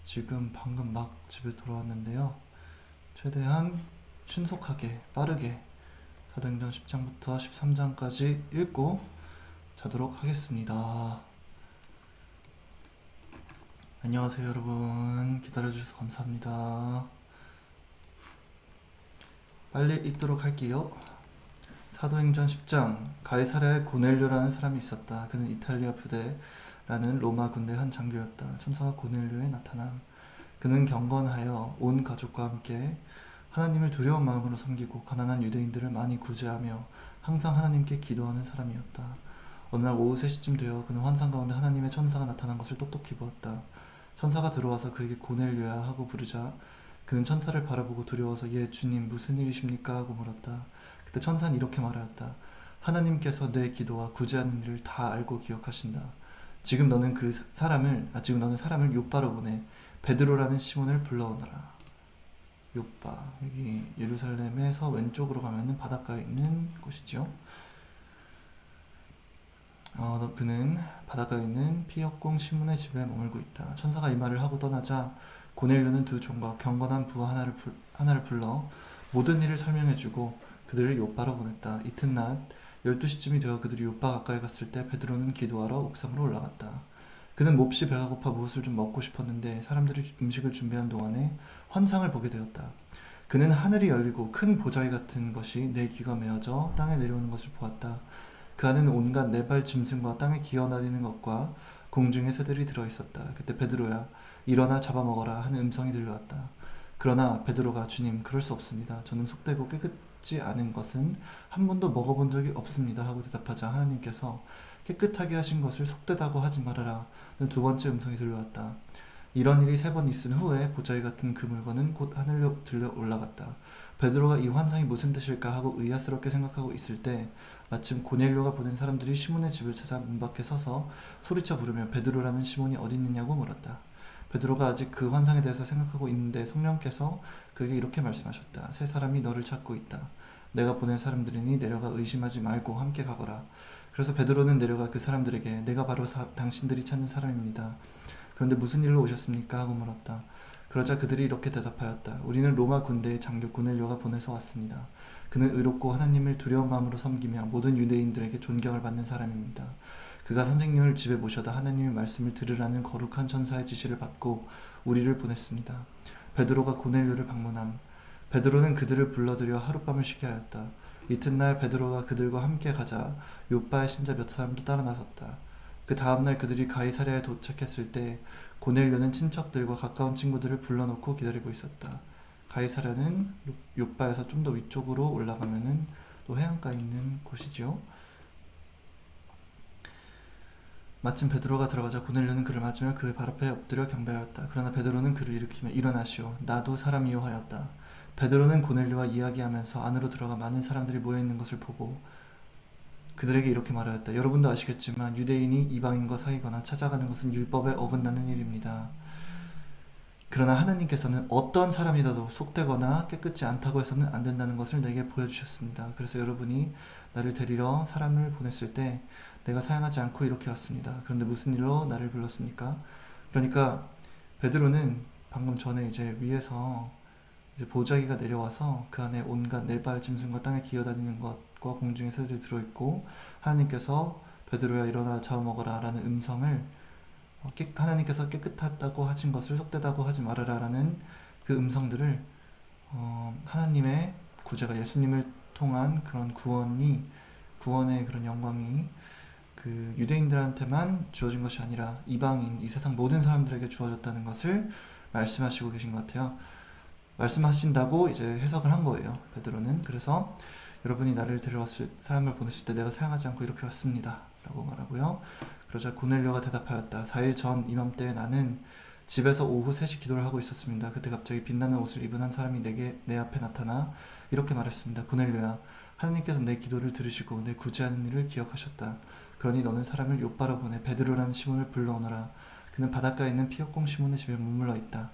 지금 방금 막 집에 돌아왔는데요. 최대한 신속하게 빠르게 사도행전 10장부터 13장까지 읽고 자도록 하겠습니다. 안녕하세요 여러분. 기다려주셔서 감사합니다. 빨리 읽도록 할게요. 사도행전 10장. 가이사랴에 고넬료라는 사람이 있었다. 그는 이탈리아 부대라는 로마 군대 한 장교였다. 천사가 고넬료에 나타남. 그는 경건하여 온 가족과 함께 하나님을 두려운 마음으로 섬기고 가난한 유대인들을 많이 구제하며 항상 하나님께 기도하는 사람이었다. 어느 날 오후 3시쯤 되어 그는 환상 가운데 하나님의 천사가 나타난 것을 똑똑히 보았다. 천사가 들어와서 그에게 고넬료야 하고 부르자 그는 천사를 바라보고 두려워서 예 주님 무슨 일이십니까 하고 물었다. 그때 천사는 이렇게 말하였다. 하나님께서 내 기도와 구제하는 일을 다 알고 기억하신다. 지금 너는 사람을 요바로 보내 베드로라는 시몬을 불러오너라. 요바, 여기 예루살렘에서 왼쪽으로 가면은 바닷가에 있는 곳이죠. 그는 바닷가에 있는 피역공 시몬의 집에 머물고 있다. 천사가 이 말을 하고 떠나자 고넬료는 두 종과 경건한 부하 하나를 불러 모든 일을 설명해주고 그들을 요바로 보냈다. 이튿날 12시쯤이 되어 그들이 요바 가까이 갔을 때 베드로는 기도하러 옥상으로 올라갔다. 그는 몹시 배가 고파 무엇을 좀 먹고 싶었는데 사람들이 음식을 준비하는 동안에 환상을 보게 되었다. 그는 하늘이 열리고 큰 보자기 같은 것이 네 귀가 메어져 땅에 내려오는 것을 보았다. 그 안에는 온갖 네 발 짐승과 땅에 기어다니는 것과 공중의 새들이 들어있었다. 그때 베드로야 일어나 잡아먹어라 하는 음성이 들려왔다. 그러나 베드로가 주님 그럴 수 없습니다. 저는 속되고 깨끗지 않은 것은 한 번도 먹어본 적이 없습니다 하고 대답하자 하나님께서 깨끗하게 하신 것을 속되다고 하지 말아라 는 두 번째 음성이 들려왔다. 이런 일이 3번 있은 후에 보자기 같은 그 물건은 곧 하늘로 들려 올라갔다. 베드로가 이 환상이 무슨 뜻일까 하고 의아스럽게 생각하고 있을 때 마침 고넬료가 보낸 사람들이 시몬의 집을 찾아 문 밖에 서서 소리쳐 부르며 베드로라는 시몬이 어디 있느냐고 물었다. 베드로가 아직 그 환상에 대해서 생각하고 있는데 성령께서 그에게 이렇게 말씀하셨다. 세 사람이 너를 찾고 있다. 내가 보낸 사람들이니 내려가 의심하지 말고 함께 가거라. 그래서 베드로는 내려가 그 사람들에게 내가 바로 당신들이 찾는 사람입니다. 그런데 무슨 일로 오셨습니까? 하고 물었다. 그러자 그들이 이렇게 대답하였다. 우리는 로마 군대의 장교 고넬료가 보내서 왔습니다. 그는 의롭고 하나님을 두려운 마음으로 섬기며 모든 유대인들에게 존경을 받는 사람입니다. 그가 선생님을 집에 모셔다 하나님의 말씀을 들으라는 거룩한 천사의 지시를 받고 우리를 보냈습니다. 베드로가 고넬료를 방문함. 베드로는 그들을 불러들여 하룻밤을 쉬게 하였다. 이튿날 베드로가 그들과 함께 가자 요바의 신자 몇 사람도 따라 나섰다. 그 다음날 그들이 가이사랴에 도착했을 때 고넬료는 친척들과 가까운 친구들을 불러놓고 기다리고 있었다. 가이사랴는 요바에서 좀 더 위쪽으로 올라가면은 또 해안가에 있는 곳이지요. 마침 베드로가 들어가자 고넬료는 그를 맞으며 그의 발 앞에 엎드려 경배하였다. 그러나 베드로는 그를 일으키며 일어나시오. 나도 사람이요 하였다. 베드로는 고넬료와 이야기하면서 안으로 들어가 많은 사람들이 모여있는 것을 보고 그들에게 이렇게 말하였다. 여러분도 아시겠지만 유대인이 이방인과 사귀거나 찾아가는 것은 율법에 어긋나는 일입니다. 그러나 하나님께서는 어떤 사람이라도 속되거나 깨끗지 않다고 해서는 안 된다는 것을 내게 보여주셨습니다. 그래서 여러분이 나를 데리러 사람을 보냈을 때 내가 사양하지 않고 이렇게 왔습니다. 그런데 무슨 일로 나를 불렀습니까? 그러니까 베드로는 방금 전에 이제 위에서 이제 보자기가 내려와서 그 안에 온갖 네 발 짐승과 땅에 기어다니는 것과 공중의 새들이 들어있고 하나님께서 베드로야 일어나 잡아먹어라 라는 음성을 하나님께서 깨끗하다고 하신 것을 속되다고 하지 말아라 라는 그 음성들을 하나님의 구제가 예수님을 통한 그런 구원의 그런 영광이 그 유대인들한테만 주어진 것이 아니라 이방인, 이 세상 모든 사람들에게 주어졌다는 것을 말씀하시고 계신 것 같아요. 말씀하신다고 이제 해석을 한 거예요, 베드로는. 그래서 여러분이 나를 사람을 보냈을 때 내가 사양하지 않고 이렇게 왔습니다 라고 말하고요. 그러자 고넬료가 대답하였다. 4일 전 이맘때에 나는 집에서 오후 3시 기도를 하고 있었습니다. 그때 갑자기 빛나는 옷을 입은 한 사람이 내 앞에 나타나 이렇게 말했습니다. 고넬료야, 하나님께서 내 기도를 들으시고 내 구제하는 일을 기억하셨다. 그러니 너는 사람을 요바로 보내 베드로라는 시몬을 불러오너라. 그는 바닷가에 있는 피역공 시몬의 집에 머물러 있다.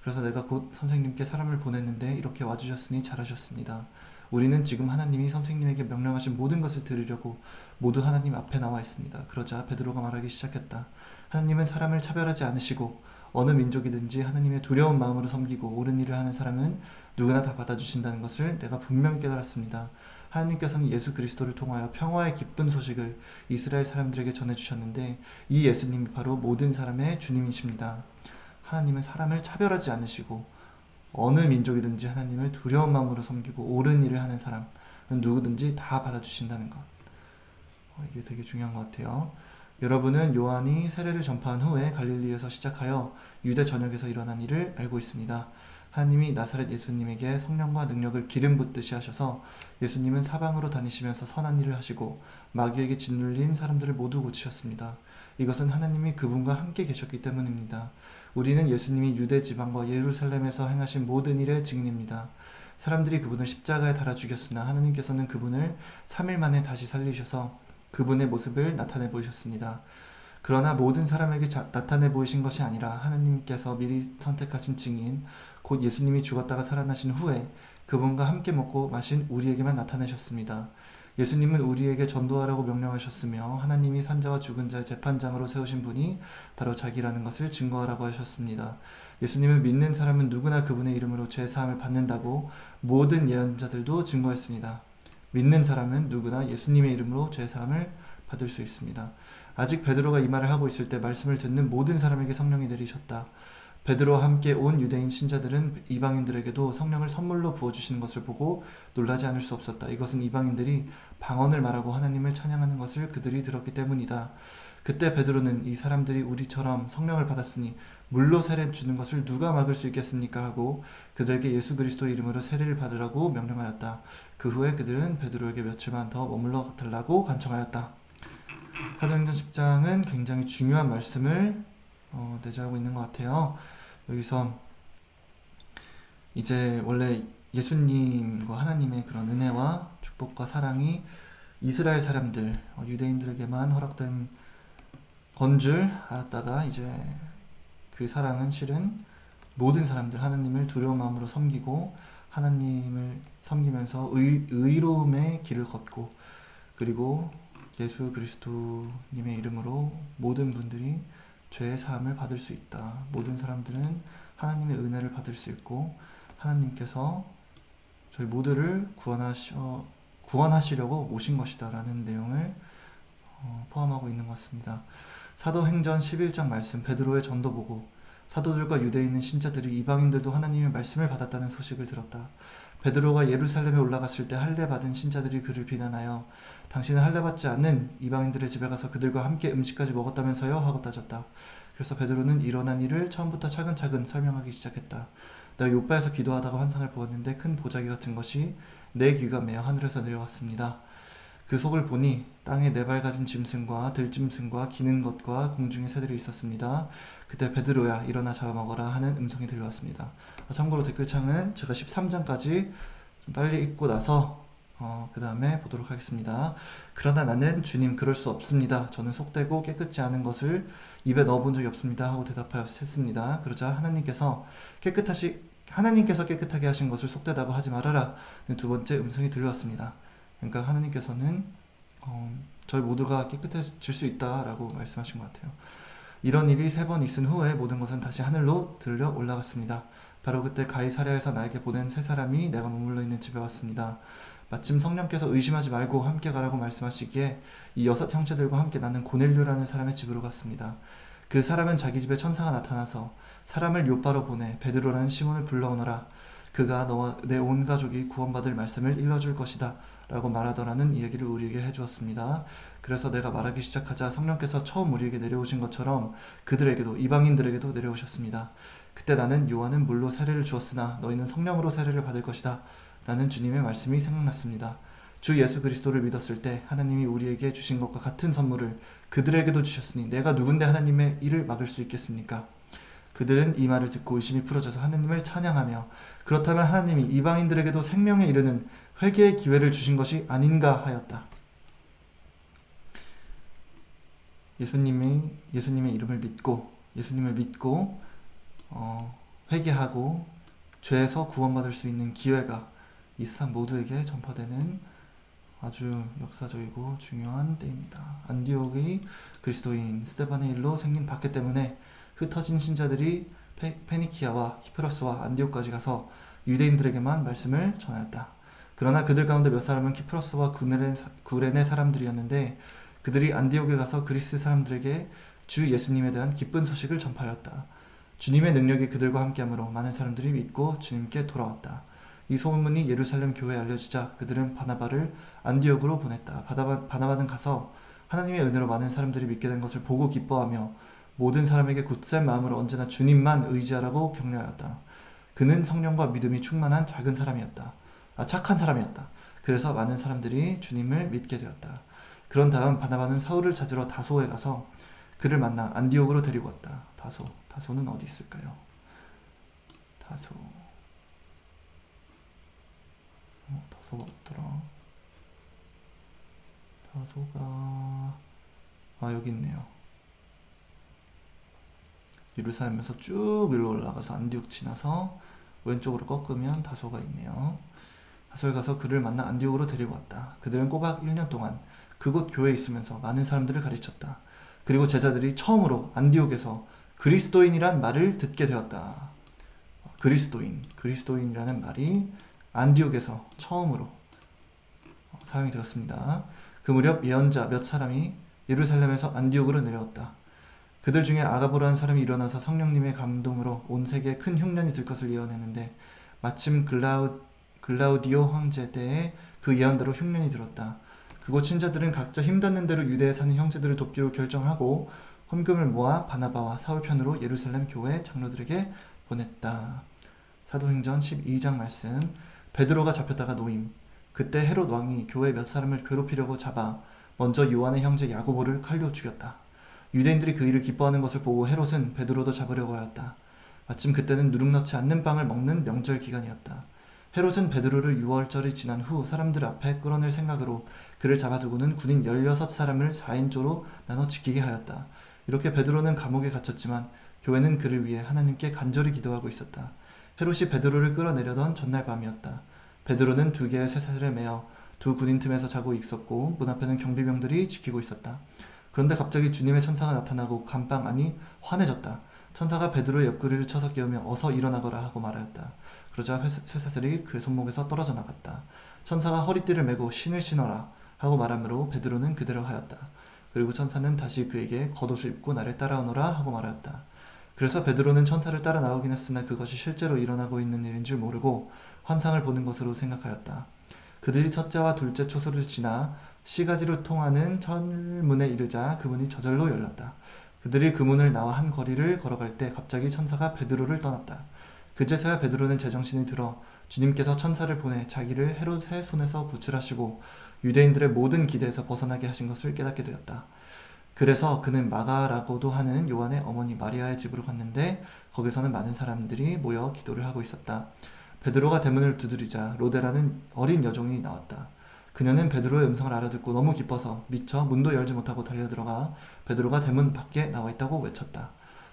그래서 내가 곧 선생님께 사람을 보냈는데 이렇게 와주셨으니 잘하셨습니다. 우리는 지금 하나님이 선생님에게 명령하신 모든 것을 들으려고 모두 하나님 앞에 나와 있습니다. 그러자 베드로가 말하기 시작했다. 하나님은 사람을 차별하지 않으시고 어느 민족이든지 하나님의 두려운 마음으로 섬기고 옳은 일을 하는 사람은 누구나 다 받아주신다는 것을 내가 분명히 깨달았습니다. 하나님께서는 예수 그리스도를 통하여 평화의 기쁜 소식을 이스라엘 사람들에게 전해주셨는데 이 예수님이 바로 모든 사람의 주님이십니다. 하나님은 사람을 차별하지 않으시고 어느 민족이든지 하나님을 두려운 마음으로 섬기고 옳은 일을 하는 사람은 누구든지 다 받아주신다는 것. 이게 되게 중요한 것 같아요. 여러분은 요한이 세례를 전파한 후에 갈릴리에서 시작하여 유대 전역에서 일어난 일을 알고 있습니다. 하나님이 나사렛 예수님에게 성령과 능력을 기름 붓듯이 하셔서 예수님은 사방으로 다니시면서 선한 일을 하시고 마귀에게 짓눌린 사람들을 모두 고치셨습니다. 이것은 하나님이 그분과 함께 계셨기 때문입니다. 우리는 예수님이 유대 지방과 예루살렘에서 행하신 모든 일의 증인입니다. 사람들이 그분을 십자가에 달아 죽였으나 하나님께서는 그분을 3일 만에 다시 살리셔서 그분의 모습을 나타내 보이셨습니다. 그러나 모든 사람에게 나타내 보이신 것이 아니라 하나님께서 미리 선택하신 증인, 곧 예수님이 죽었다가 살아나신 후에 그분과 함께 먹고 마신 우리에게만 나타내셨습니다. 예수님은 우리에게 전도하라고 명령하셨으며 하나님이 산자와 죽은 자의 재판장으로 세우신 분이 바로 자기라는 것을 증거하라고 하셨습니다. 예수님은 믿는 사람은 누구나 그분의 이름으로 죄사함을 받는다고 모든 예언자들도 증거했습니다. 믿는 사람은 누구나 예수님의 이름으로 죄사함을 받을 수 있습니다. 아직 베드로가 이 말을 하고 있을 때 말씀을 듣는 모든 사람에게 성령이 내리셨다. 베드로와 함께 온 유대인 신자들은 이방인들에게도 성령을 선물로 부어주시는 것을 보고 놀라지 않을 수 없었다. 이것은 이방인들이 방언을 말하고 하나님을 찬양하는 것을 그들이 들었기 때문이다. 그때 베드로는 이 사람들이 우리처럼 성령을 받았으니 물로 세례 주는 것을 누가 막을 수 있겠습니까? 하고 그들에게 예수 그리스도의 이름으로 세례를 받으라고 명령하였다. 그 후에 그들은 베드로에게 며칠만 더 머물러 달라고 간청하였다. 사도행전 10장은 굉장히 중요한 말씀을 내재하고 있는 것 같아요. 여기서 이제 원래 예수님과 하나님의 그런 은혜와 축복과 사랑이 이스라엘 사람들, 유대인들에게만 허락된 건 줄 알았다가 이제 그 사랑은 실은 모든 사람들, 하나님을 두려운 마음으로 섬기고 하나님을 섬기면서 의로움의 길을 걷고 그리고 예수 그리스도님의 이름으로 모든 분들이 죄의 사함을 받을 수 있다. 모든 사람들은 하나님의 은혜를 받을 수 있고 하나님께서 저희 모두를 구원하시려고 오신 것이다 라는 내용을 포함하고 있는 것 같습니다. 사도행전 11장 말씀, 베드로의 전도 보고 사도들과 유대에 있는 신자들이 이방인들도 하나님의 말씀을 받았다는 소식을 들었다. 베드로가 예루살렘에 올라갔을 때 할례받은 신자들이 그를 비난하여 당신은 할례받지 않는 이방인들의 집에 가서 그들과 함께 음식까지 먹었다면서요? 하고 따졌다. 그래서 베드로는 일어난 일을 처음부터 차근차근 설명하기 시작했다. 내가 요바에서 기도하다가 환상을 보았는데 큰 보자기 같은 것이 내 귀가 메어 하늘에서 내려왔습니다. 그 속을 보니 땅에 네 발 가진 짐승과 들짐승과 기는 것과 공중의 새들이 있었습니다. 그때 베드로야 일어나 잡아먹어라 하는 음성이 들려왔습니다. 참고로 댓글창은 제가 13장까지 좀 빨리 읽고 나서 그 다음에 보도록 하겠습니다. 그러나 나는 주님 그럴 수 없습니다. 저는 속되고 깨끗지 않은 것을 입에 넣어본 적이 없습니다. 하고 대답하였습니다. 그러자 하나님께서 깨끗하게 하신 것을 속되다고 하지 말아라. 두 번째 음성이 들려왔습니다. 그러니까 하나님께서는 저희 모두가 깨끗해질 수 있다라고 말씀하신 것 같아요. 이런 일이 3번 있은 후에 모든 것은 다시 하늘로 들려 올라갔습니다. 바로 그때 가이사랴에서 나에게 보낸 세 사람이 내가 머물러 있는 집에 왔습니다. 마침 성령께서 의심하지 말고 함께 가라고 말씀하시기에 이 6 형제들과 함께 나는 고넬료라는 사람의 집으로 갔습니다. 그 사람은 자기 집에 천사가 나타나서 사람을 요바로 보내 베드로라는 시몬을 불러오너라. 그가 너와 내 온 가족이 구원받을 말씀을 일러줄 것이다 라고 말하더라는 이야기를 우리에게 해주었습니다. 그래서 내가 말하기 시작하자 성령께서 처음 우리에게 내려오신 것처럼 그들에게도 이방인들에게도 내려오셨습니다. 그때 나는 요한은 물로 세례를 주었으나 너희는 성령으로 세례를 받을 것이다 라는 주님의 말씀이 생각났습니다. 주 예수 그리스도를 믿었을 때 하나님이 우리에게 주신 것과 같은 선물을 그들에게도 주셨으니 내가 누군데 하나님의 일을 막을 수 있겠습니까? 그들은 이 말을 듣고 의심이 풀어져서 하나님을 찬양하며 그렇다면 하나님이 이방인들에게도 생명에 이르는 회개의 기회를 주신 것이 아닌가 하였다. 예수님의 이름을 믿고 예수님을 믿고 회개하고 죄에서 구원받을 수 있는 기회가 이 세상 모두에게 전파되는 아주 역사적이고 중요한 때입니다. 안디옥의 그리스도인 스데반의 일로 생긴 박해 때문에 흩어진 신자들이 페니키아와 키프로스와 안디옥까지 가서 유대인들에게만 말씀을 전하였다. 그러나 그들 가운데 몇 사람은 키프로스와 구레네 사람들이었는데 그들이 안디옥에 가서 그리스 사람들에게 주 예수님에 대한 기쁜 소식을 전파하였다. 주님의 능력이 그들과 함께하므로 많은 사람들이 믿고 주님께 돌아왔다. 이 소문이 예루살렘 교회에 알려지자 그들은 바나바를 안디옥으로 보냈다. 바나바는 가서 하나님의 은혜로 많은 사람들이 믿게 된 것을 보고 기뻐하며 모든 사람에게 굳센 마음으로 언제나 주님만 의지하라고 격려하였다. 그는 성령과 믿음이 충만한 착한 사람이었다. 그래서 많은 사람들이 주님을 믿게 되었다. 그런 다음 바나바는 사울을 찾으러 다소에 가서 그를 만나 안디옥으로 데리고 왔다. 다소는 어디 있을까요? 다소가 없더라. 여기 있네요. 예루살렘에서 쭉 위로 올라가서 안디옥 지나서 왼쪽으로 꺾으면 다소가 있네요. 다소에 가서 그를 만나 안디옥으로 데리고 왔다. 그들은 꼬박 1년 동안 그곳 교회에 있으면서 많은 사람들을 가르쳤다. 그리고 제자들이 처음으로 안디옥에서 그리스도인이란 말을 듣게 되었다. 그리스도인이라는 말이 안디옥에서 처음으로 사용이 되었습니다. 그 무렵 예언자 몇 사람이 예루살렘에서 안디옥으로 내려왔다. 그들 중에 아가보라는 사람이 일어나서 성령님의 감동으로 온 세계에 큰 흉년이 들 것을 예언했는데 마침 글라우디오 황제 때에 그 예언대로 흉년이 들었다. 그곳 신자들은 각자 힘닿는 대로 유대에 사는 형제들을 돕기로 결정하고 헌금을 모아 바나바와 사울 편으로 예루살렘 교회 장로들에게 보냈다. 사도행전 12장 말씀. 베드로가 잡혔다가 노임. 그때 헤롯 왕이 교회 몇 사람을 괴롭히려고 잡아 먼저 요한의 형제 야고보를 칼로 죽였다. 유대인들이 그 일을 기뻐하는 것을 보고 헤롯은 베드로도 잡으려고 하였다. 마침 그때는 누룩 넣지 않는 빵을 먹는 명절 기간이었다. 헤롯은 베드로를 6월절이 지난 후 사람들 앞에 끌어낼 생각으로 그를 잡아두고는 군인 16사람을 4인조로 나눠 지키게 하였다. 이렇게 베드로는 감옥에 갇혔지만 교회는 그를 위해 하나님께 간절히 기도하고 있었다. 헤롯이 베드로를 끌어내려던 전날 밤이었다. 베드로는 2개의 쇠사슬에 매어 두 군인 틈에서 자고 있었고 문 앞에는 경비병들이 지키고 있었다. 그런데 갑자기 주님의 천사가 나타나고 감방 안이 환해졌다. 천사가 베드로의 옆구리를 쳐서 깨우며 어서 일어나거라 하고 말하였다. 그러자 쇠사슬이 그의 손목에서 떨어져 나갔다. 천사가 허리띠를 메고 신을 신어라 하고 말하므로 베드로는 그대로 하였다. 그리고 천사는 다시 그에게 겉옷을 입고 나를 따라오너라 하고 말하였다. 그래서 베드로는 천사를 따라 나오긴 했으나 그것이 실제로 일어나고 있는 일인 줄 모르고 환상을 보는 것으로 생각하였다. 그들이 첫째와 둘째 초소를 지나 시가지로 통하는 철문에 이르자 그 문이 저절로 열렸다. 그들이 그 문을 나와 한 거리를 걸어갈 때 갑자기 천사가 베드로를 떠났다. 그제서야 베드로는 제정신이 들어 주님께서 천사를 보내 자기를 헤롯의 손에서 구출하시고 유대인들의 모든 기대에서 벗어나게 하신 것을 깨닫게 되었다. 그래서 그는 마가라고도 하는 요한의 어머니 마리아의 집으로 갔는데 거기서는 많은 사람들이 모여 기도를 하고 있었다. 베드로가 대문을 두드리자 로데라는 어린 여종이 나왔다. 그녀는 베드로의 음성을 알아듣고 너무 기뻐서 미처 문도 열지 못하고 달려들어가 베드로가 대문 밖에 나와 있다고 외쳤다.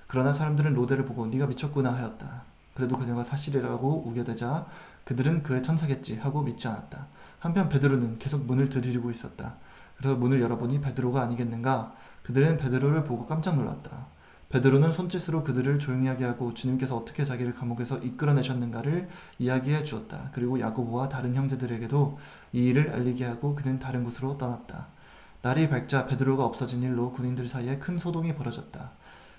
그러나 사람들은 로데를 보고 네가 미쳤구나 하였다. 그래도 그녀가 사실이라고 우겨대자 그들은 그의 천사겠지 하고 믿지 않았다. 한편 베드로는 계속 문을 두드리고 있었다. 그래서 문을 열어보니 베드로가 아니겠는가? 그들은 베드로를 보고 깜짝 놀랐다. 베드로는 손짓으로 그들을 조용히 하게 하고 주님께서 어떻게 자기를 감옥에서 이끌어내셨는가를 이야기해 주었다. 그리고 야고보와 다른 형제들에게도 이 일을 알리게 하고 그는 다른 곳으로 떠났다. 날이 밝자 베드로가 없어진 일로 군인들 사이에 큰 소동이 벌어졌다.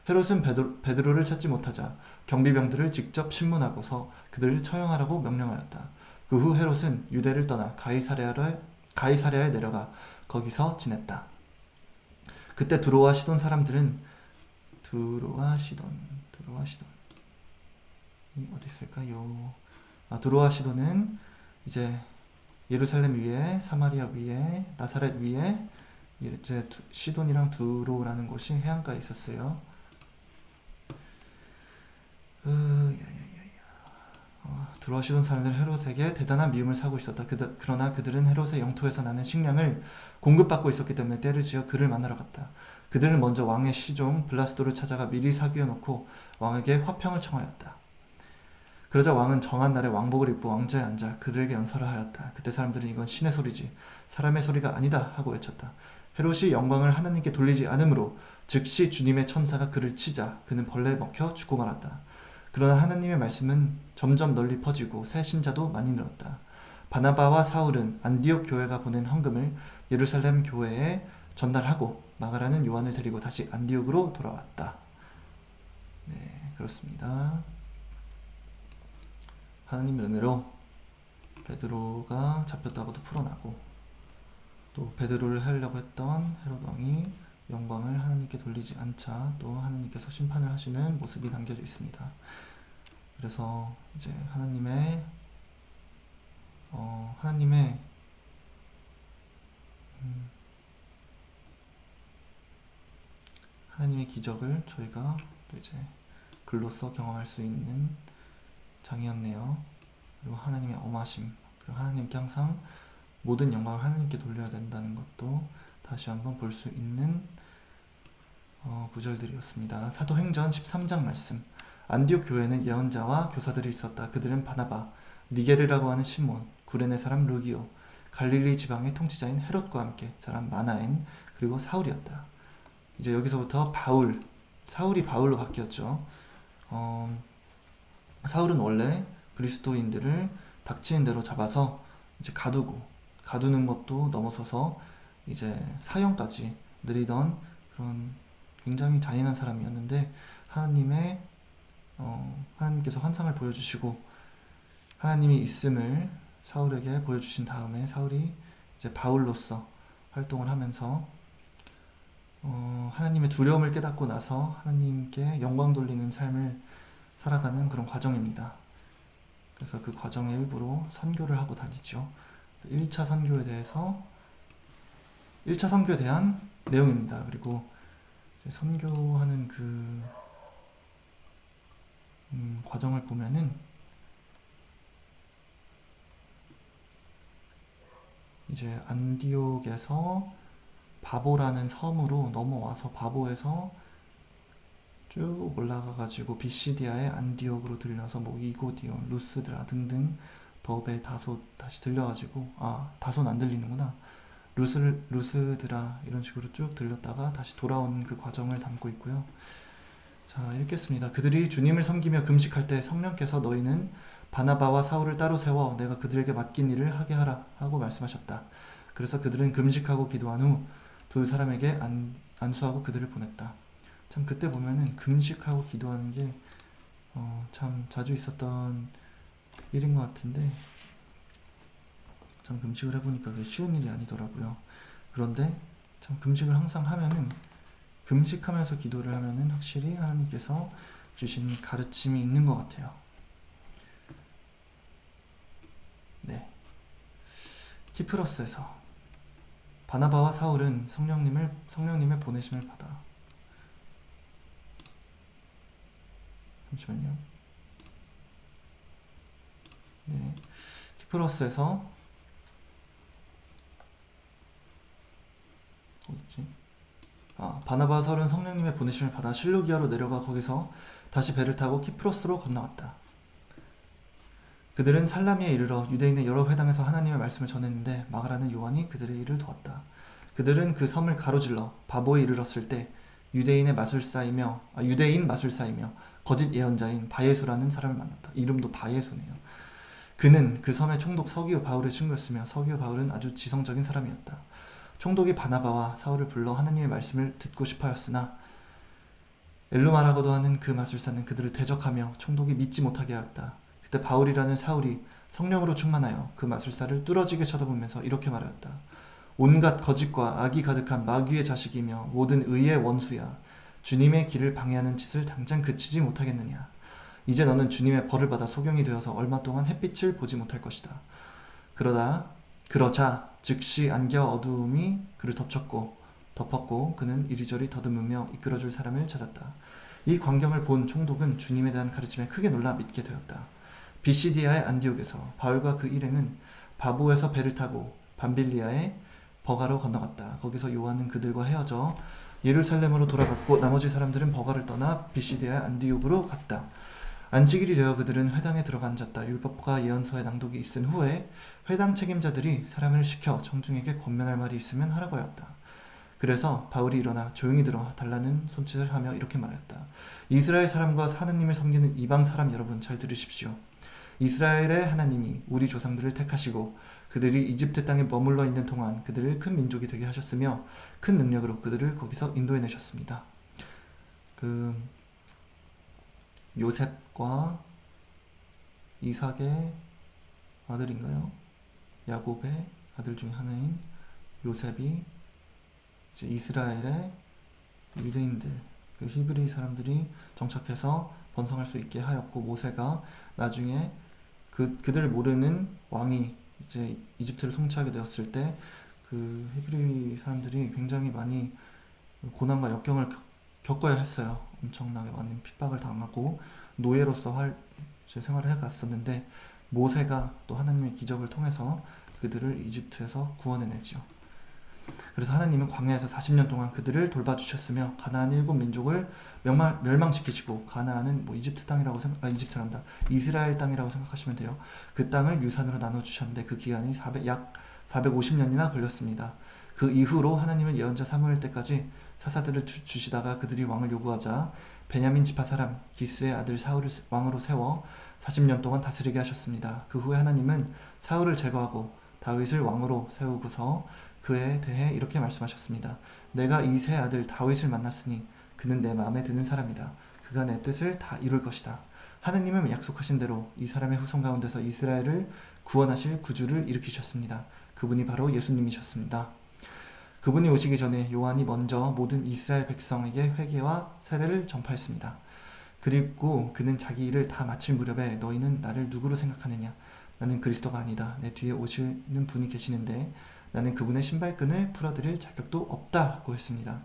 헤롯은 베드로를 찾지 못하자 경비병들을 직접 신문하고서 그들을 처형하라고 명령하였다. 그 후 헤롯은 유대를 떠나 가이사랴에 내려가 거기서 지냈다. 그때 두로와 시돈 사람들은 두로와 시돈이 어디 있을까요? 두로와 시돈은 이제 예루살렘 위에, 사마리아 위에, 나사렛 위에 이제 시돈이랑 두로라는 곳이 해안가에 있었어요. 두로와 시돈 사람들은 헤롯에게 대단한 미움을 사고 있었다. 그러나 그들은 헤롯의 영토에서 나는 식량을 공급받고 있었기 때문에 때를 지어 그를 만나러 갔다. 그들은 먼저 왕의 시종 블라스도를 찾아가 미리 사귀어 놓고 왕에게 화평을 청하였다. 그러자 왕은 정한 날에 왕복을 입고 왕좌에 앉아 그들에게 연설을 하였다. 그때 사람들은 이건 신의 소리지 사람의 소리가 아니다 하고 외쳤다. 헤롯이 영광을 하나님께 돌리지 않으므로 즉시 주님의 천사가 그를 치자 그는 벌레에 먹혀 죽고 말았다. 그러나 하나님의 말씀은 점점 널리 퍼지고 새 신자도 많이 늘었다. 바나바와 사울은 안디옥 교회가 보낸 헌금을 예루살렘 교회에 전달하고 마가라는 요한을 데리고 다시 안디옥으로 돌아왔다. 네, 그렇습니다. 하나님의 은혜로 베드로가 잡혔다고도 풀어나고 또 베드로를 하려고 했던 헤롯 왕이 영광을 하나님께 돌리지 않자 또 하나님께서 심판을 하시는 모습이 남겨져 있습니다. 그래서 이제 하나님의 기적을 저희가 또 이제 글로써 경험할 수 있는 장이었네요. 그리고 하나님의 엄하심, 그리고 하나님께 항상 모든 영광을 하나님께 돌려야 된다는 것도 다시 한번 볼 수 있는 구절들이었습니다. 사도행전 13장 말씀. 안디옥 교회는 예언자와 교사들이 있었다. 그들은 바나바, 니게르라고 하는 시몬, 구레네 사람 루기오, 갈릴리 지방의 통치자인 헤롯과 함께 사람 마나엔, 그리고 사울이었다. 이제 여기서부터 사울이 바울로 바뀌었죠. 사울은 원래 그리스도인들을 닥치는 대로 잡아서 이제 가두는 것도 넘어서서 이제 사형까지 내리던 그런 굉장히 잔인한 사람이었는데 하나님께서 환상을 보여주시고 하나님이 있음을 사울에게 보여주신 다음에 사울이 이제 바울로서 활동을 하면서 하나님의 두려움을 깨닫고 나서 하나님께 영광 돌리는 삶을 살아가는 그런 과정입니다. 그래서 그 과정의 일부로 선교를 하고 다니죠. 1차 선교에 대한 내용입니다. 그리고 선교하는 그 과정을 보면은 이제 안디옥에서 바보라는 섬으로 넘어와서 바보에서 쭉 올라가가지고 비시디아의 안디옥으로 들려서 뭐 이고디온, 루스드라 등등 더베, 다소 다시 들려가지고 다소는 안 들리는구나. 루스드라 이런 식으로 쭉 들렸다가 다시 돌아온 그 과정을 담고 있고요. 자, 읽겠습니다. 그들이 주님을 섬기며 금식할 때 성령께서 너희는 바나바와 사울을 따로 세워 내가 그들에게 맡긴 일을 하게 하라 하고 말씀하셨다. 그래서 그들은 금식하고 기도한 후 두 사람에게 안수하고 그들을 보냈다. 참 그때 보면은 금식하고 기도하는 게 참 자주 있었던 일인 것 같은데 참 금식을 해보니까 그게 쉬운 일이 아니더라고요. 그런데 참 금식을 항상 하면은 금식하면서 기도를 하면은 확실히 하나님께서 주신 가르침이 있는 것 같아요. 네. 키프로스에서 바나바와 사울은 성령님의 보내심을 받아. 잠시만요. 네. 키프로스에서 어딨지? 바나바와 사울은 성령님의 보내심을 받아 실루기아로 내려가 거기서 다시 배를 타고 키프로스로 건너갔다. 그들은 살라미에 이르러 유대인의 여러 회당에서 하나님의 말씀을 전했는데 마가라는 요한이 그들의 일을 도왔다. 그들은 그 섬을 가로질러 바보에 이르렀을 때 유대인 마술사이며 거짓 예언자인 바예수라는 사람을 만났다. 이름도 바예수네요. 그는 그 섬의 총독 서기오 바울의 친구였으며 서기오 바울은 아주 지성적인 사람이었다. 총독이 바나바와 사울을 불러 하나님의 말씀을 듣고 싶어 하였으나 엘루마라고도 하는 그 마술사는 그들을 대적하며 총독이 믿지 못하게 하였다. 그때 바울이라는 사울이 성령으로 충만하여 그 마술사를 뚫어지게 쳐다보면서 이렇게 말하였다. 온갖 거짓과 악이 가득한 마귀의 자식이며 모든 의의 원수야. 주님의 길을 방해하는 짓을 당장 그치지 못하겠느냐. 이제 너는 주님의 벌을 받아 소경이 되어서 얼마 동안 햇빛을 보지 못할 것이다. 그러자 즉시 안겨 어두움이 그를 덮었고 그는 이리저리 더듬으며 이끌어줄 사람을 찾았다. 이 광경을 본 총독은 주님에 대한 가르침에 크게 놀라 믿게 되었다. 비시디아의 안디옥에서 바울과 그 일행은 바보에서 배를 타고 밤빌리아의 버가로 건너갔다. 거기서 요한은 그들과 헤어져 예루살렘으로 돌아갔고 나머지 사람들은 버가를 떠나 비시디아의 안디옥으로 갔다. 안식일이 되어 그들은 회당에 들어가 앉았다. 율법과 예언서의 낭독이 있은 후에 회당 책임자들이 사람을 시켜 청중에게 권면할 말이 있으면 하라고 하였다. 그래서 바울이 일어나 조용히 들어 달라는 손짓을 하며 이렇게 말하였다. 이스라엘 사람과 하나님을 섬기는 이방 사람 여러분, 잘 들으십시오. 이스라엘의 하나님이 우리 조상들을 택하시고 그들이 이집트 땅에 머물러 있는 동안 그들을 큰 민족이 되게 하셨으며 큰 능력으로 그들을 거기서 인도해내셨습니다. 요셉과 이삭의 아들인가요? 야곱의 아들 중에 하나인 요셉이 이제 이스라엘의 유대인들, 그 히브리 사람들이 정착해서 번성할 수 있게 하였고, 모세가 나중에 그들을 모르는 왕이 이제 이집트를 통치하게 되었을 때 그 히브리 사람들이 굉장히 많이 고난과 역경을 겪어야 했어요. 엄청나게 많은 핍박을 당하고 노예로서 생활을 해갔었는데, 모세가 또 하나님의 기적을 통해서 그들을 이집트에서 구원해내지요. 그래서 하나님은 광야에서 40년 동안 그들을 돌봐주셨으며 가나안 7민족을 멸망시키시고, 가나안은 이집트 땅이라고 이집트란다. 이스라엘 땅이라고 생각하시면 돼요. 그 땅을 유산으로 나눠주셨는데 그 기간이 약 450년이나 걸렸습니다. 그 이후로 하나님은 예언자 사무엘 때까지 사사들을 주시다가 그들이 왕을 요구하자 베냐민 지파 사람 기스의 아들 사울을 왕으로 세워 40년 동안 다스리게 하셨습니다. 그 후에 하나님은 사울을 제거하고 다윗을 왕으로 세우고서 그에 대해 이렇게 말씀하셨습니다. 내가 이세 아들 다윗을 만났으니 그는 내 마음에 드는 사람이다. 그가 내 뜻을 다 이룰 것이다. 하나님은 약속하신 대로 이 사람의 후손 가운데서 이스라엘을 구원하실 구주를 일으키셨습니다. 그분이 바로 예수님이셨습니다. 그분이 오시기 전에 요한이 먼저 모든 이스라엘 백성에게 회개와 세례를 전파했습니다. 그리고 그는 자기 일을 다 마칠 무렵에 너희는 나를 누구로 생각하느냐? 나는 그리스도가 아니다. 내 뒤에 오시는 분이 계시는데 나는 그분의 신발끈을 풀어드릴 자격도 없다고 했습니다.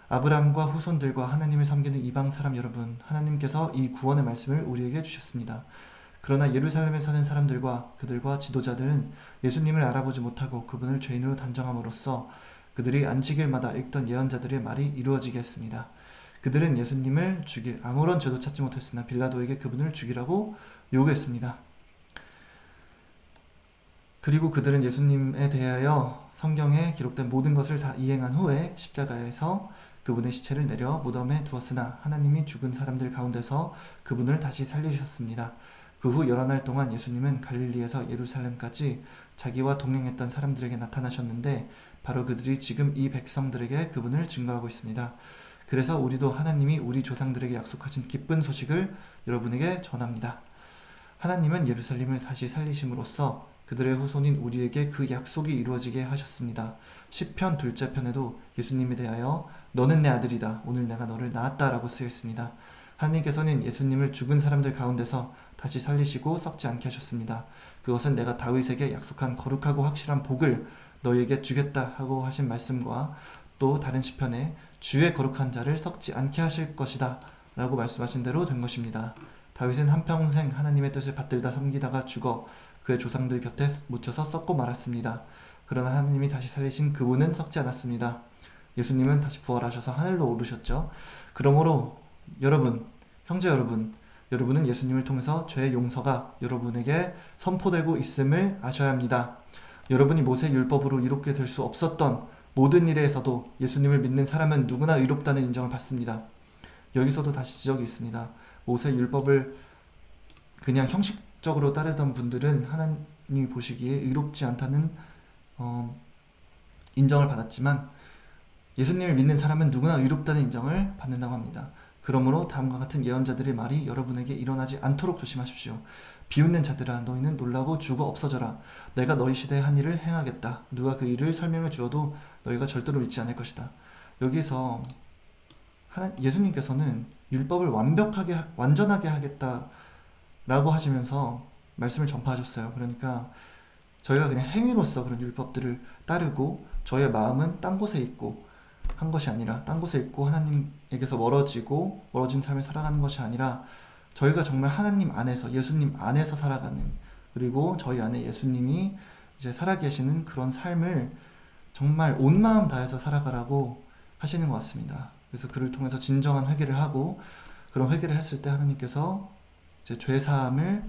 아브라함과 후손들과 하나님을 섬기는 이방 사람 여러분, 하나님께서 이 구원의 말씀을 우리에게 주셨습니다. 그러나 예루살렘에 사는 사람들과 그들과 지도자들은 예수님을 알아보지 못하고 그분을 죄인으로 단정함으로써 그들이 안식일마다 읽던 예언자들의 말이 이루어지게 했습니다. 그들은 예수님을 죽일 아무런 죄도 찾지 못했으나 빌라도에게 그분을 죽이라고 요구했습니다. 그리고 그들은 예수님에 대하여 성경에 기록된 모든 것을 다 이행한 후에 십자가에서 그분의 시체를 내려 무덤에 두었으나 하나님이 죽은 사람들 가운데서 그분을 다시 살리셨습니다. 그 후 여러 날 동안 예수님은 갈릴리에서 예루살렘까지 자기와 동행했던 사람들에게 나타나셨는데 바로 그들이 지금 이 백성들에게 그분을 증거하고 있습니다. 그래서 우리도 하나님이 우리 조상들에게 약속하신 기쁜 소식을 여러분에게 전합니다. 하나님은 예루살렘을 다시 살리심으로써 그들의 후손인 우리에게 그 약속이 이루어지게 하셨습니다. 시편 2째 편에도 예수님에 대하여 너는 내 아들이다. 오늘 내가 너를 낳았다 라고 쓰여 있습니다. 하나님께서는 예수님을 죽은 사람들 가운데서 다시 살리시고 썩지 않게 하셨습니다. 그것은 내가 다윗에게 약속한 거룩하고 확실한 복을 너희에게 주겠다 하고 하신 말씀과 또 다른 시편에 주의 거룩한 자를 썩지 않게 하실 것이다 라고 말씀하신 대로 된 것입니다. 다윗은 한평생 하나님의 뜻을 받들다 섬기다가 죽어 그의 조상들 곁에 묻혀서 썩고 말았습니다. 그러나 하나님이 다시 살리신 그분은 썩지 않았습니다. 예수님은 다시 부활하셔서 하늘로 오르셨죠. 그러므로 여러분, 형제 여러분, 여러분은 예수님을 통해서 죄의 용서가 여러분에게 선포되고 있음을 아셔야 합니다. 여러분이 모세 율법으로 이롭게 될 수 없었던 모든 일에서도 예수님을 믿는 사람은 누구나 의롭다는 인정을 받습니다. 여기서도 다시 지적이 있습니다. 모세 율법을 그냥 형식적으로 따르던 분들은 하나님이 보시기에 의롭지 않다는 인정을 받았지만 예수님을 믿는 사람은 누구나 의롭다는 인정을 받는다고 합니다. 그러므로 다음과 같은 예언자들의 말이 여러분에게 일어나지 않도록 조심하십시오. 비웃는 자들아 너희는 놀라고 죽어 없어져라. 내가 너희 시대에 한 일을 행하겠다. 누가 그 일을 설명해 주어도 너희가 절대로 잊지 않을 것이다. 여기서 예수님께서는 율법을 완전하게 하겠다라고 하시면서 말씀을 전파하셨어요. 그러니까 저희가 그냥 행위로서 그런 율법들을 따르고 저희의 마음은 딴 곳에 있고 한 것이 아니라 딴 곳에 있고 하나님에게서 멀어진 삶을 살아가는 것이 아니라 저희가 정말 하나님 안에서 예수님 안에서 살아가는, 그리고 저희 안에 예수님이 이제 살아계시는 그런 삶을 정말 온 마음 다해서 살아가라고 하시는 것 같습니다. 그래서 그를 통해서 진정한 회개를 하고 그런 회개를 했을 때 하나님께서 이제 죄사함을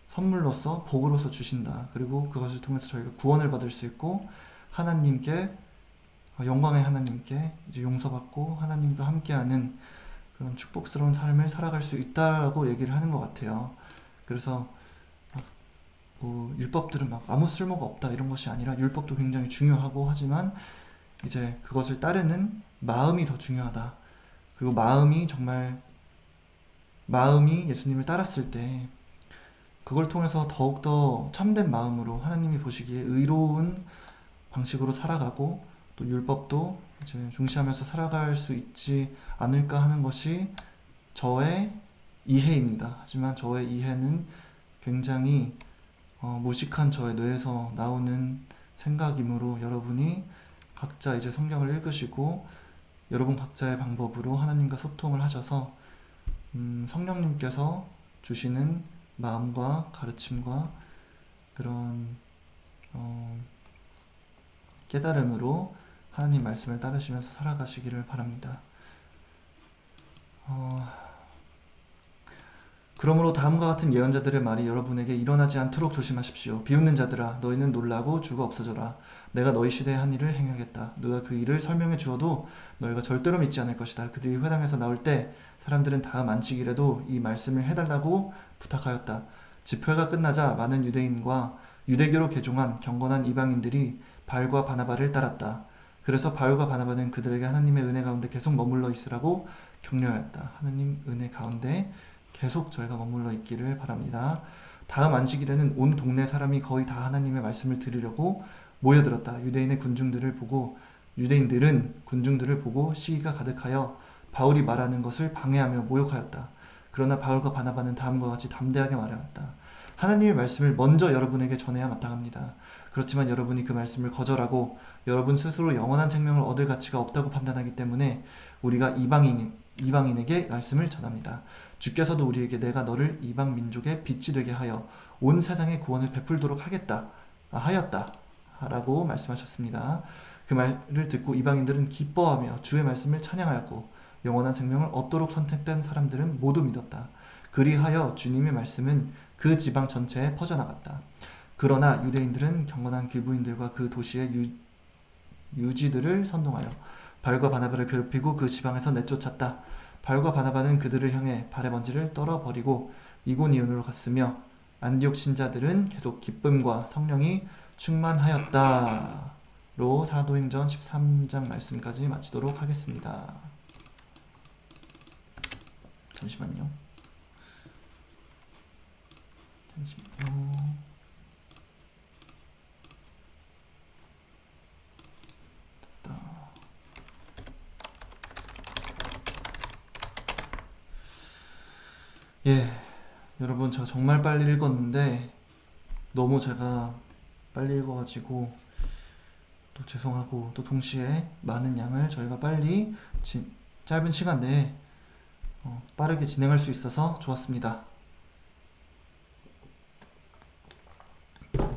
선물로서 복으로서 주신다. 그리고 그것을 통해서 저희가 구원을 받을 수 있고 하나님께 영광의 하나님께 이제 용서받고 하나님과 함께하는 그런 축복스러운 삶을 살아갈 수 있다라고 얘기를 하는 것 같아요. 그래서 뭐 율법들은 막 아무 쓸모가 없다 이런 것이 아니라 율법도 굉장히 중요하고 하지만 이제 그것을 따르는 마음이 더 중요하다. 그리고 마음이 예수님을 따랐을 때 그걸 통해서 더욱더 참된 마음으로 하나님이 보시기에 의로운 방식으로 살아가고 또 율법도 이제 중시하면서 살아갈 수 있지 않을까 하는 것이 저의 이해입니다. 하지만 저의 이해는 굉장히 무식한 저의 뇌에서 나오는 생각이므로 여러분이 각자 이제 성경을 읽으시고 여러분 각자의 방법으로 하나님과 소통을 하셔서 성령님께서 주시는 마음과 가르침과 그런 깨달음으로 하나님 말씀을 따르시면서 살아가시기를 바랍니다. 그러므로 다음과 같은 예언자들의 말이 여러분에게 일어나지 않도록 조심하십시오. 비웃는 자들아, 너희는 놀라고 주가 없어져라. 내가 너희 시대에 한 일을 행하겠다. 누가 그 일을 설명해 주어도 너희가 절대로 믿지 않을 것이다. 그들이 회당에서 나올 때 사람들은 다음 안식일에도 이 말씀을 해달라고 부탁하였다. 집회가 끝나자 많은 유대인과 유대교로 개종한 경건한 이방인들이 바울과 바나바를 따랐다. 그래서 바울과 바나바는 그들에게 하나님의 은혜 가운데 계속 머물러 있으라고 격려하였다. 하나님 은혜 가운데 계속 저희가 머물러 있기를 바랍니다. 다음 안식일에는 온 동네 사람이 거의 다 하나님의 말씀을 들으려고 모여들었다. 유대인들은 군중들을 보고 시기가 가득하여 바울이 말하는 것을 방해하며 모욕하였다. 그러나 바울과 바나바는 다음과 같이 담대하게 말하였다. 하나님의 말씀을 먼저 여러분에게 전해야 마땅합니다. 그렇지만 여러분이 그 말씀을 거절하고 여러분 스스로 영원한 생명을 얻을 가치가 없다고 판단하기 때문에 우리가 이방인에게 말씀을 전합니다. 주께서도 우리에게 내가 너를 이방 민족의 빛이 되게 하여 온 세상에 구원을 베풀도록 하였다 라고 말씀하셨습니다. 그 말을 듣고 이방인들은 기뻐하며 주의 말씀을 찬양하였고 영원한 생명을 얻도록 선택된 사람들은 모두 믿었다. 그리하여 주님의 말씀은 그 지방 전체에 퍼져나갔다. 그러나 유대인들은 경건한 기부인들과 그 도시의 유지들을 선동하여 바울과 바나바를 괴롭히고 그 지방에서 내쫓았다. 바울과 바나바는 그들을 향해 발의 먼지를 떨어버리고 이고니온으로 갔으며 안디옥 신자들은 계속 기쁨과 성령이 충만하였다. 로 사도행전 13장 말씀까지 마치도록 하겠습니다. 잠시만요. 됐다. 예, 여러분 저 정말 빨리 읽었는데 너무 제가 빨리 읽어가지고 또 죄송하고 또 동시에 많은 양을 저희가 빨리 짧은 시간 내에 빠르게 진행할 수 있어서 좋았습니다.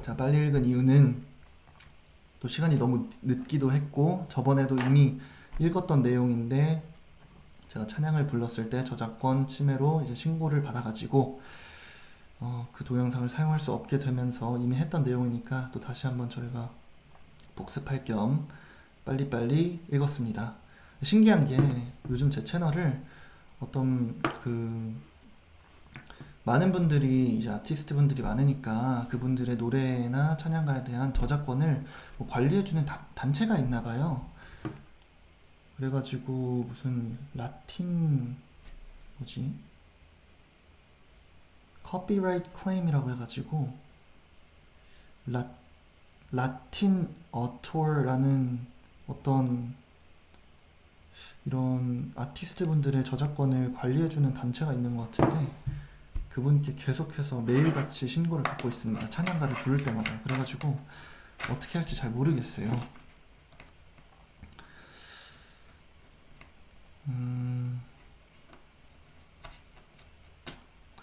자, 빨리 읽은 이유는 또 시간이 너무 늦기도 했고 저번에도 이미 읽었던 내용인데 제가 찬양을 불렀을 때 저작권 침해로 이제 신고를 받아가지고 그 동영상을 사용할 수 없게 되면서 이미 했던 내용이니까 또 다시 한번 저희가 복습할 겸 빨리빨리 읽었습니다. 신기한 게 요즘 제 채널을 어떤 많은 분들이 이제 아티스트 분들이 많으니까 그분들의 노래나 찬양가에 대한 저작권을 뭐 관리해주는 단체가 있나 봐요. 그래가지고 무슨 라틴 커피라이트 클레임이라고 해가지고 라틴 어토라는 어떤 이런 아티스트 분들의 저작권을 관리해주는 단체가 있는 것 같은데 그분께 계속해서 매일같이 신고를 받고 있습니다. 찬양가를 부를 때마다. 그래가지고 어떻게 할지 잘 모르겠어요.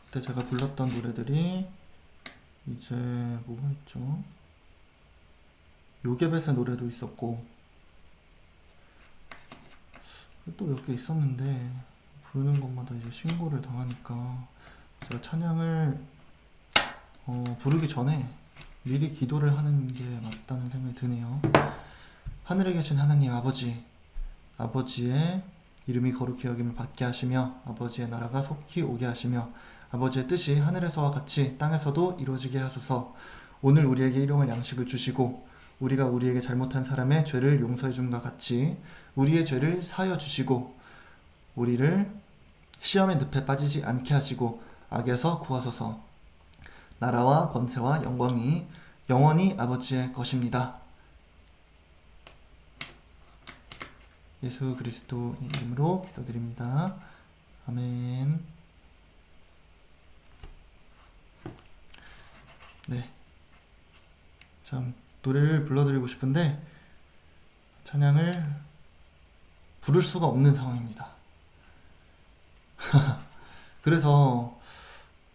그때 제가 불렀던 노래들이 이제 뭐가 있죠? 요괴벳의 노래도 있었고 또 몇 개 있었는데 부르는 것마다 이제 신고를 당하니까 제가 찬양을 부르기 전에 미리 기도를 하는 게 맞다는 생각이 드네요. 하늘에 계신 하나님 아버지, 아버지의 이름이 거룩히 여김을 받게 하시며 아버지의 나라가 속히 오게 하시며 아버지의 뜻이 하늘에서와 같이 땅에서도 이루어지게 하소서. 오늘 우리에게 일용할 양식을 주시고 우리가 우리에게 잘못한 사람의 죄를 용서해 줌과 같이 우리의 죄를 사하여 주시고 우리를 시험의 늪에 빠지지 않게 하시고 악에서 구하소서. 나라와 권세와 영광이 영원히 아버지의 것입니다. 예수 그리스도 이름으로 기도드립니다. 아멘. 네. 참 노래를 불러드리고 싶은데 찬양을 부를 수가 없는 상황입니다. 그래서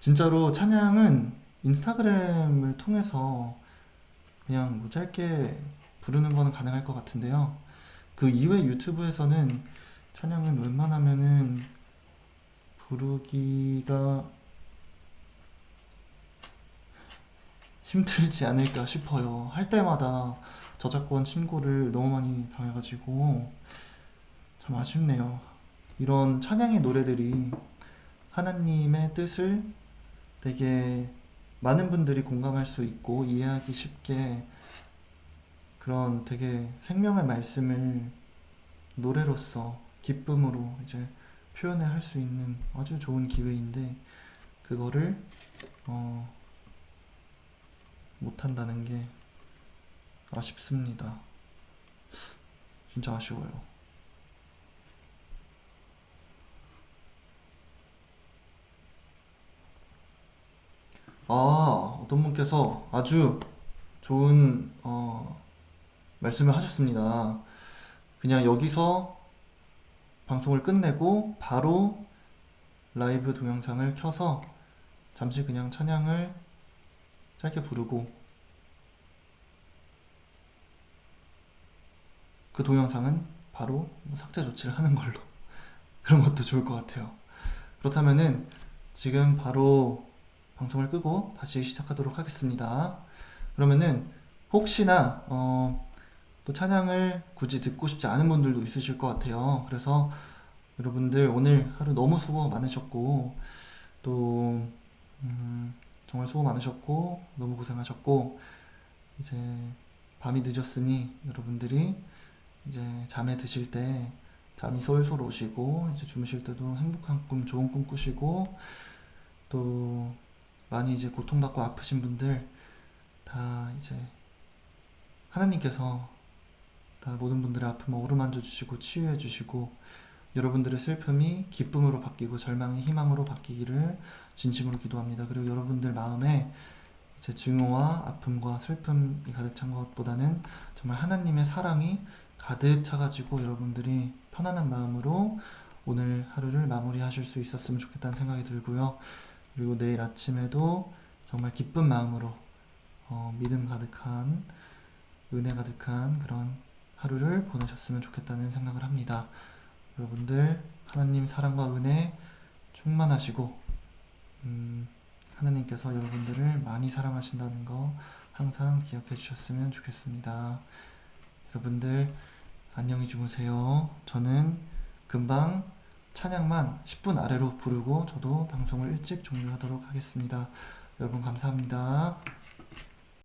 진짜로 찬양은 인스타그램을 통해서 그냥 뭐 짧게 부르는 거는 가능할 것 같은데요. 그 이외 유튜브에서는 찬양은 웬만하면은 부르기가 힘들지 않을까 싶어요. 할 때마다 저작권 신고를 너무 많이 당해가지고 참 아쉽네요. 이런 찬양의 노래들이 하나님의 뜻을 되게 많은 분들이 공감할 수 있고 이해하기 쉽게 그런 되게 생명의 말씀을 노래로서 기쁨으로 이제 표현을 할 수 있는 아주 좋은 기회인데 그거를 못한다는 게 아쉽습니다. 진짜 아쉬워요. 어떤 분께서 아주 좋은 말씀을 하셨습니다. 그냥 여기서 방송을 끝내고 바로 라이브 동영상을 켜서 잠시 그냥 찬양을 짧게 부르고 그 동영상은 바로 삭제 조치를 하는 걸로 그런 것도 좋을 것 같아요. 그렇다면은 지금 바로 방송을 끄고 다시 시작하도록 하겠습니다. 그러면은 혹시나 또 찬양을 굳이 듣고 싶지 않은 분들도 있으실 것 같아요. 그래서 여러분들 오늘 하루 너무 수고 많으셨고 또 정말 수고 많으셨고 너무 고생하셨고 이제 밤이 늦었으니 여러분들이 이제 잠에 드실 때 잠이 솔솔 오시고 이제 주무실 때도 행복한 꿈, 좋은 꿈 꾸시고 또 많이 이제 고통받고 아프신 분들 다 이제 하나님께서 다 모든 분들의 아픔을 어루만져 주시고 치유해 주시고 여러분들의 슬픔이 기쁨으로 바뀌고 절망이 희망으로 바뀌기를 진심으로 기도합니다. 그리고 여러분들 마음에 이제 증오와 아픔과 슬픔이 가득 찬 것보다는 정말 하나님의 사랑이 가득 차가지고 여러분들이 편안한 마음으로 오늘 하루를 마무리하실 수 있었으면 좋겠다는 생각이 들고요. 그리고 내일 아침에도 정말 기쁜 마음으로 믿음 가득한 은혜 가득한 그런 하루를 보내셨으면 좋겠다는 생각을 합니다. 여러분들 하나님 사랑과 은혜 충만하시고 하나님께서 여러분들을 많이 사랑하신다는 거 항상 기억해 주셨으면 좋겠습니다. 여러분들 안녕히 주무세요. 저는 금방 찬양만 10분 아래로 부르고 저도 방송을 일찍 종료하도록 하겠습니다. 여러분 감사합니다.